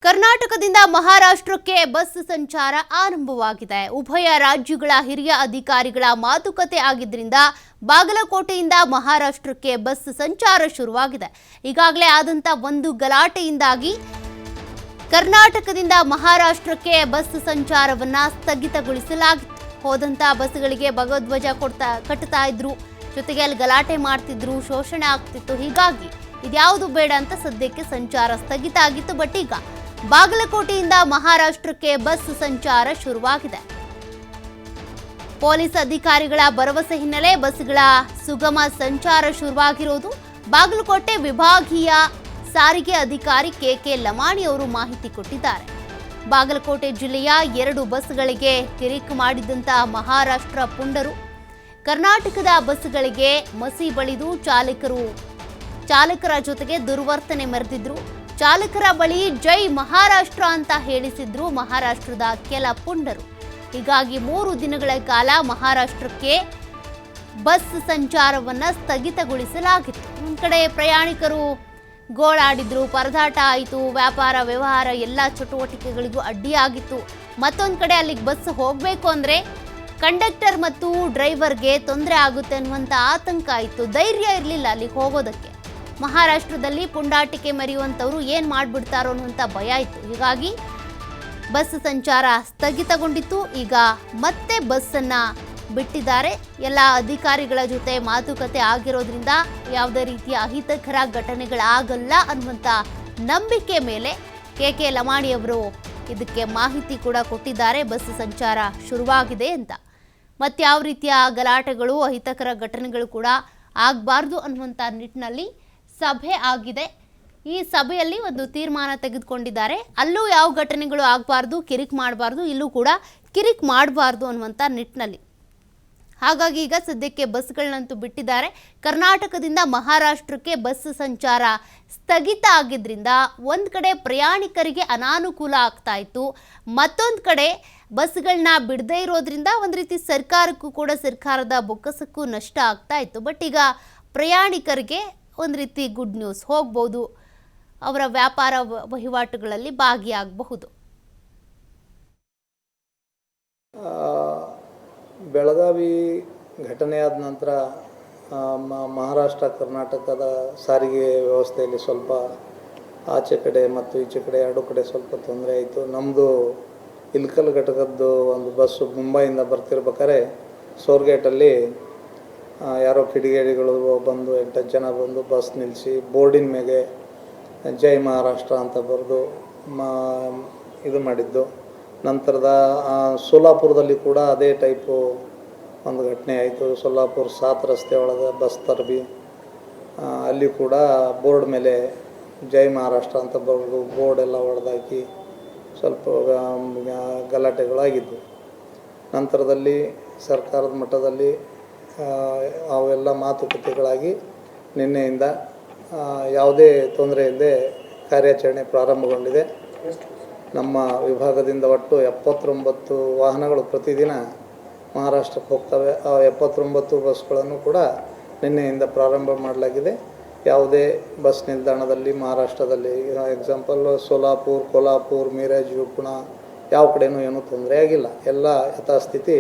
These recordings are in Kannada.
ಕರ್ನಾಟಕದಿಂದ ಮಹಾರಾಷ್ಟ್ರಕ್ಕೆ ಬಸ್ ಸಂಚಾರ ಆರಂಭವಾಗಿದೆ. ಉಭಯ ರಾಜ್ಯಗಳ ಹಿರಿಯ ಅಧಿಕಾರಿಗಳ ಮಾತುಕತೆ ಆಗಿದ್ದರಿಂದ ಬಾಗಲಕೋಟೆಯಿಂದ ಮಹಾರಾಷ್ಟ್ರಕ್ಕೆ ಬಸ್ ಸಂಚಾರ ಶುರುವಾಗಿದೆ. ಈಗಾಗಲೇ ಆದಂತ ಒಂದು ಗಲಾಟೆಯಿಂದಾಗಿ ಕರ್ನಾಟಕದಿಂದ ಮಹಾರಾಷ್ಟ್ರಕ್ಕೆ ಬಸ್ ಸಂಚಾರವನ್ನ ಸ್ಥಗಿತಗೊಳಿಸಲಾಗಿತ್ತು. ಹೋದಂತ ಬಸ್ಗಳಿಗೆ ಭಗವಧ್ವಜ ಕಟ್ಟುತ್ತಾ ಇದ್ರು, ಜೊತೆಗೆ ಅಲ್ಲಿ ಗಲಾಟೆ ಮಾಡ್ತಿದ್ರು, ಶೋಷಣೆ ಆಗ್ತಿತ್ತು. ಹೀಗಾಗಿ ಇದ್ಯಾವುದು ಬೇಡ ಅಂತ ಸದ್ಯಕ್ಕೆ ಸಂಚಾರ ಸ್ಥಗಿತ ಆಗಿತ್ತು. ಬಟ್ ಈಗ ಬಾಗಲಕೋಟೆಯಿಂದ ಮಹಾರಾಷ್ಟ್ರಕ್ಕೆ ಬಸ್ ಸಂಚಾರ ಶುರುವಾಗಿದೆ. ಪೊಲೀಸ್ ಅಧಿಕಾರಿಗಳ ಭರವಸೆ ಹಿನ್ನೆಲೆ ಬಸ್ಗಳ ಸುಗಮ ಸಂಚಾರ ಶುರುವಾಗಿರೋದು. ಬಾಗಲಕೋಟೆ ವಿಭಾಗೀಯ ಸಾರಿಗೆ ಅಧಿಕಾರಿ ಕೆಕೆ ಲಮಾಣಿ ಅವರು ಮಾಹಿತಿ ಕೊಟ್ಟಿದ್ದಾರೆ. ಬಾಗಲಕೋಟೆ ಜಿಲ್ಲೆಯ 2 ಬಸ್ಗಳಿಗೆ ಕಿರಿಕ್ ಮಾಡಿದಂತಹ ಮಹಾರಾಷ್ಟ್ರ ಪುಂಡರು ಕರ್ನಾಟಕದ ಬಸ್ಗಳಿಗೆ ಮಸಿ ಬಳಿದು ಚಾಲಕರ ಜೊತೆಗೆ ದುರ್ವರ್ತನೆ ಮೆರೆದಿದ್ರು. ಚಾಲಕರ ಬಳಿ ಜೈ ಮಹಾರಾಷ್ಟ್ರ ಅಂತ ಹೇಳಿಸಿದ್ರು ಮಹಾರಾಷ್ಟ್ರದ ಕೆಲ ಪುಂಡರು. ಹೀಗಾಗಿ 3 ದಿನಗಳ ಕಾಲ ಮಹಾರಾಷ್ಟ್ರಕ್ಕೆ ಬಸ್ ಸಂಚಾರವನ್ನ ಸ್ಥಗಿತಗೊಳಿಸಲಾಗಿತ್ತು. ಒಂದ್ ಕಡೆ ಪ್ರಯಾಣಿಕರು ಗೋಳಾಡಿದ್ರು, ಪರದಾಟ ಆಯಿತು, ವ್ಯಾಪಾರ ವ್ಯವಹಾರ ಎಲ್ಲ ಚಟುವಟಿಕೆಗಳಿಗೂ ಅಡ್ಡಿಯಾಗಿತ್ತು. ಮತ್ತೊಂದು ಕಡೆ ಅಲ್ಲಿಗೆ ಬಸ್ ಹೋಗಬೇಕು ಅಂದರೆ ಕಂಡಕ್ಟರ್ ಮತ್ತು ಡ್ರೈವರ್ಗೆ ತೊಂದರೆ ಆಗುತ್ತೆ ಅನ್ನುವಂಥ ಆತಂಕ ಇತ್ತು. ಧೈರ್ಯ ಇರಲಿಲ್ಲ ಅಲ್ಲಿಗೆ ಹೋಗೋದಕ್ಕೆ. ಮಹಾರಾಷ್ಟ್ರದಲ್ಲಿ ಪುಂಡಾಟಿಕೆ ಮೆರೆಯುವಂಥವ್ರು ಏನು ಮಾಡಿಬಿಡ್ತಾರೋ ಅನ್ನುವಂಥ ಭಯ ಇತ್ತು. ಹೀಗಾಗಿ ಬಸ್ ಸಂಚಾರ ಸ್ಥಗಿತಗೊಂಡಿತ್ತು. ಈಗ ಮತ್ತೆ ಬಸ್ಸನ್ನು ಬಿಟ್ಟಿದ್ದಾರೆ. ಎಲ್ಲ ಅಧಿಕಾರಿಗಳ ಜೊತೆ ಮಾತುಕತೆ ಆಗಿರೋದ್ರಿಂದ ಯಾವುದೇ ರೀತಿಯ ಅಹಿತಕರ ಘಟನೆಗಳಾಗಲ್ಲ ಅನ್ನುವಂಥ ನಂಬಿಕೆ ಮೇಲೆ ಕೆಕೆ ಲಮಾಣಿ ಅವರು ಇದಕ್ಕೆ ಮಾಹಿತಿ ಕೂಡ ಕೊಟ್ಟಿದ್ದಾರೆ. ಬಸ್ ಸಂಚಾರ ಶುರುವಾಗಿದೆ ಅಂತ. ಮತ್ತು ಯಾವ ರೀತಿಯ ಗಲಾಟೆಗಳು, ಅಹಿತಕರ ಘಟನೆಗಳು ಕೂಡ ಆಗಬಾರ್ದು ಅನ್ನುವಂಥ ನಿಟ್ಟಿನಲ್ಲಿ ಸಭೆ ಆಗಿದೆ. ಈ ಸಭೆಯಲ್ಲಿ ಒಂದು ತೀರ್ಮಾನ ತೆಗೆದುಕೊಂಡಿದ್ದಾರೆ. ಅಲ್ಲೂ ಯಾವ ಘಟನೆಗಳು ಆಗಬಾರ್ದು, ಕಿರಿಕ್ ಮಾಡಬಾರ್ದು, ಇಲ್ಲೂ ಕೂಡ ಕಿರಿಕ್ ಮಾಡಬಾರ್ದು ಅನ್ನುವಂಥ ನಿಟ್ಟಿನಲ್ಲಿ. ಹಾಗಾಗಿ ಈಗ ಸದ್ಯಕ್ಕೆ ಬಸ್ಗಳನ್ನಂತೂ ಬಿಟ್ಟಿದ್ದಾರೆ. ಕರ್ನಾಟಕದಿಂದ ಮಹಾರಾಷ್ಟ್ರಕ್ಕೆ ಬಸ್ ಸಂಚಾರ ಸ್ಥಗಿತ ಆಗಿದ್ದರಿಂದ ಒಂದು ಕಡೆ ಪ್ರಯಾಣಿಕರಿಗೆ ಅನಾನುಕೂಲ ಆಗ್ತಾ ಇತ್ತು, ಮತ್ತೊಂದು ಕಡೆ ಬಸ್ಗಳನ್ನ ಬಿಡದೇ ಇರೋದ್ರಿಂದ ಒಂದು ರೀತಿ ಸರ್ಕಾರಕ್ಕೂ ಕೂಡ, ಸರ್ಕಾರದ ಬೊಕ್ಕಸಕ್ಕೂ ನಷ್ಟ ಆಗ್ತಾ ಇತ್ತು. ಬಟ್ ಈಗ ಪ್ರಯಾಣಿಕರಿಗೆ ಒಂದು ರೀತಿ ಗುಡ್ ನ್ಯೂಸ್, ಹೋಗ್ಬೋದು, ಅವರ ವ್ಯಾಪಾರ ವಹಿವಾಟುಗಳಲ್ಲಿ ಭಾಗಿಯಾಗಬಹುದು. ಬೆಳಗಾವಿ ಘಟನೆಯಾದ ನಂತರ ಮಹಾರಾಷ್ಟ್ರ ಕರ್ನಾಟಕದ ಸಾರಿಗೆ ವ್ಯವಸ್ಥೆಯಲ್ಲಿ ಸ್ವಲ್ಪ ಆಚೆ ಕಡೆ ಮತ್ತು ಈಚೆ ಕಡೆ 2 ಕಡೆ ಸ್ವಲ್ಪ ತೊಂದರೆ ಆಯಿತು. ನಮ್ಮದು ಇಲ್ಕಲ್ ಘಟಕದ್ದು ಒಂದು ಬಸ್ಸು ಮುಂಬೈಯಿಂದ ಬರ್ತಿರ್ಬೇಕಾದ್ರೆ ಸೋರ್ಗೇಟಲ್ಲಿ ಯಾರೋ ಕಿಡಿಗೇಡಿಗಳು ಬಂದು 8 ಜನ ಬಂದು ಬಸ್ ನಿಲ್ಲಿಸಿ ಬೋರ್ಡಿನ ಮೇಲೆ ಜೈ ಮಹಾರಾಷ್ಟ್ರ ಅಂತ ಬರೆದು ಇದು ಮಾಡಿದ್ದು. ನಂತರದ ಸೋಲಾಪುರದಲ್ಲಿ ಕೂಡ ಅದೇ ಟೈಪು ಒಂದು ಘಟನೆ ಆಯಿತು. ಸೋಲಾಪುರ 7 ರಸ್ತೆ ಒಳಗೆ ಬಸ್ ತರಬಿ, ಅಲ್ಲಿ ಕೂಡ ಬೋರ್ಡ್ ಮೇಲೆ ಜೈ ಮಹಾರಾಷ್ಟ್ರ ಅಂತ ಬರೆದು ಬೋರ್ಡ್ ಎಲ್ಲ ಹೊಡೆದಾಕಿ ಸ್ವಲ್ಪ ಗಲಾಟೆಗಳಾಗಿದ್ದು. ನಂತರದಲ್ಲಿ ಸರ್ಕಾರದ ಮಟ್ಟದಲ್ಲಿ ಅವೆಲ್ಲ ಮಾತುಕತೆಗಳಾಗಿ ನಿನ್ನೆಯಿಂದ ಯಾವುದೇ ತೊಂದರೆ ಇಲ್ಲದೆ ಕಾರ್ಯಾಚರಣೆ ಪ್ರಾರಂಭಗೊಂಡಿದೆ. ನಮ್ಮ ವಿಭಾಗದಿಂದ ಒಟ್ಟು 79 ವಾಹನಗಳು ಪ್ರತಿದಿನ ಮಹಾರಾಷ್ಟ್ರಕ್ಕೆ ಹೋಗ್ತವೆ. ಆ 79 ಬಸ್ಗಳನ್ನು ಕೂಡ ನಿನ್ನೆಯಿಂದ ಪ್ರಾರಂಭ ಮಾಡಲಾಗಿದೆ. ಯಾವುದೇ ಬಸ್ ನಿಲ್ದಾಣದಲ್ಲಿ ಮಹಾರಾಷ್ಟ್ರದಲ್ಲಿ ಎಕ್ಸಾಂಪಲ್ ಸೋಲಾಪುರ್, ಕೊಲ್ಹಾಪುರ್, ಮಿರಜ್, ಪುಣೆ ಯಾವ ಕಡೆಯೂ ಏನೂ ತೊಂದರೆ ಆಗಿಲ್ಲ. ಎಲ್ಲ ಯಥಾಸ್ಥಿತಿ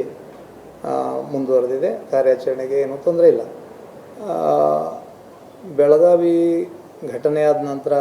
ಮುಂದುವರೆದಿದೆ. ಕಾರ್ಯಾಚರಣೆಗೆ ಏನೂ ತೊಂದರೆ ಇಲ್ಲ. ಬೆಳಗಾವಿ ಘಟನೆಯಾದ ನಂತರ